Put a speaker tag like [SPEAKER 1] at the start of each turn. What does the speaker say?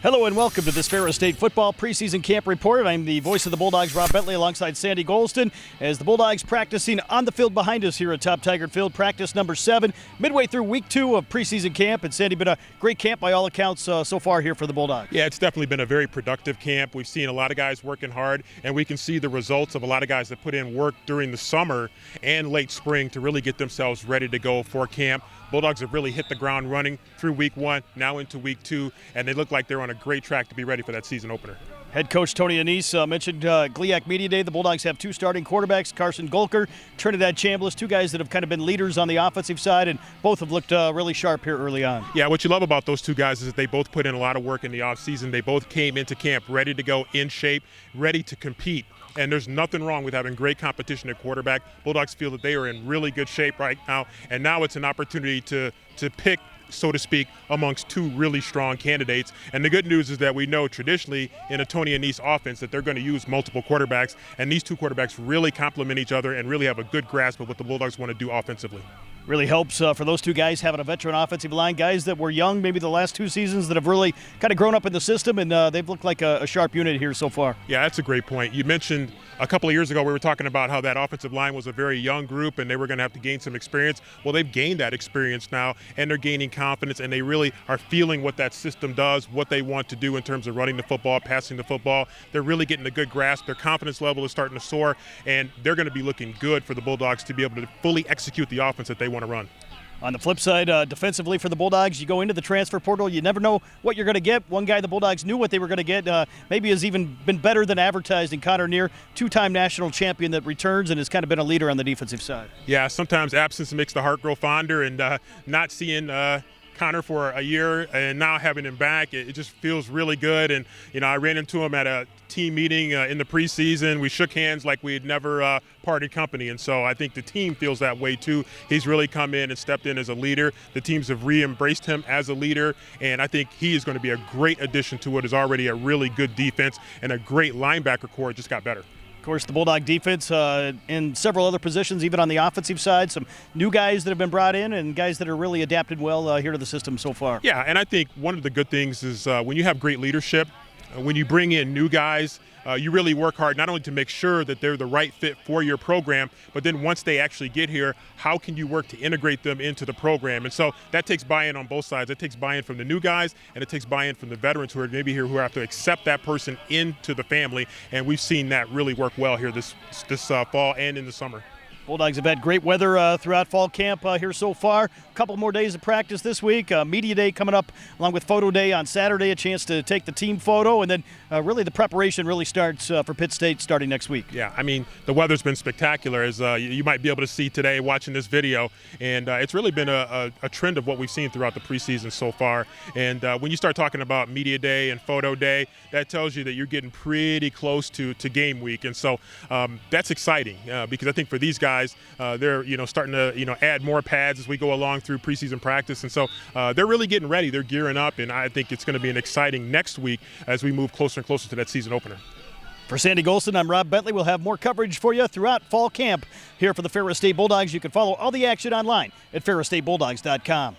[SPEAKER 1] Hello and welcome to this Ferris State Football preseason camp report. I'm the voice of the Bulldogs, Rob Bentley, alongside Sandy Gholston, as the Bulldogs practicing on the field behind us here at Top Tiger Field, practice number 7, midway through week 2 of preseason camp. And Sandy, been a great camp by all accounts so far here for the Bulldogs.
[SPEAKER 2] Yeah, it's definitely been a very productive camp. We've seen a lot of guys working hard, and we can see the results of a lot of guys that put in work during the summer and late spring to really get themselves ready to go for camp. Bulldogs have really hit the ground running through week 1, now into week 2, and they look like they're on a great track to be ready for that season opener.
[SPEAKER 1] Head coach Tony Anise mentioned GLIAC Media Day. The Bulldogs have 2 starting quarterbacks, Carson Golker, Trinidad Chambliss, 2 guys that have kind of been leaders on the offensive side, and both have looked really sharp here early on.
[SPEAKER 2] Yeah, what you love about those 2 guys is that they both put in a lot of work in the offseason. They both came into camp ready to go, in shape, ready to compete. And there's nothing wrong with having great competition at quarterback. Bulldogs feel that they are in really good shape right now, and now it's an opportunity to pick, so to speak, amongst 2 really strong candidates. And the good news is that we know traditionally in a Tony Anise offense that they're going to use multiple quarterbacks, and these 2 quarterbacks really complement each other and really have a good grasp of what the Bulldogs want to do offensively.
[SPEAKER 1] Really helps for those 2 guys having a veteran offensive line, guys that were young maybe the last 2 seasons that have really kind of grown up in the system, and they've looked like a sharp unit here so far.
[SPEAKER 2] Yeah, that's a great point. You mentioned a couple of years ago we were talking about how that offensive line was a very young group and they were going to have to gain some experience. Well, they've gained that experience now, and they're gaining confidence, and they really are feeling what that system does, what they want to do in terms of running the football, passing the football. They're really getting a good grasp. Their confidence level is starting to soar, and they're going to be looking good for the Bulldogs to be able to fully execute the offense that they want to run.
[SPEAKER 1] On the flip side, defensively for the Bulldogs, you go into the transfer portal, you never know what you're going to get. One guy the Bulldogs knew what they were going to get, maybe has even been better than advertised in Connor Neer, 2-time national champion that returns and has kind of been a leader on the defensive side.
[SPEAKER 2] Yeah, sometimes absence makes the heart grow fonder, and not seeing Connor for a year and now having him back, it just feels really good. And I ran into him at a team meeting in the preseason. We shook hands like we had never parted company, and so I think the team feels that way too. He's really come in and stepped in as a leader. The teams have re-embraced him as a leader, and I think he is going to be a great addition to what is already a really good defense, and a great linebacker core just got better.
[SPEAKER 1] Of course, the Bulldog defense in several other positions, even on the offensive side, some new guys that have been brought in and guys that are really adapted well here to the system so far.
[SPEAKER 2] Yeah, and I think one of the good things is when you have great leadership, when you bring in new guys, you really work hard not only to make sure that they're the right fit for your program, but then once they actually get here, how can you work to integrate them into the program? And so that takes buy-in on both sides. It takes buy-in from the new guys, and it takes buy-in from the veterans who are maybe here who have to accept that person into the family. And we've seen that really work well here this fall and in the summer.
[SPEAKER 1] Bulldogs have had great weather throughout fall camp here so far. A couple more days of practice this week. Media Day coming up along with Photo Day on Saturday, a chance to take the team photo. And then really the preparation really starts for Pitt State starting next week.
[SPEAKER 2] Yeah, I mean, the weather's been spectacular, as you might be able to see today watching this video. And it's really been a trend of what we've seen throughout the preseason so far. And when you start talking about Media Day and Photo Day, that tells you that you're getting pretty close to game week. And so that's exciting because I think for these guys, they're starting to add more pads as we go along through preseason practice, and so they're really getting ready. They're gearing up, and I think it's going to be an exciting next week as we move closer and closer to that season opener.
[SPEAKER 1] For Sandy Gholston, I'm Rob Bentley. We'll have more coverage for you throughout fall camp here for the Ferris State Bulldogs. You can follow all the action online at ferrisstatebulldogs.com.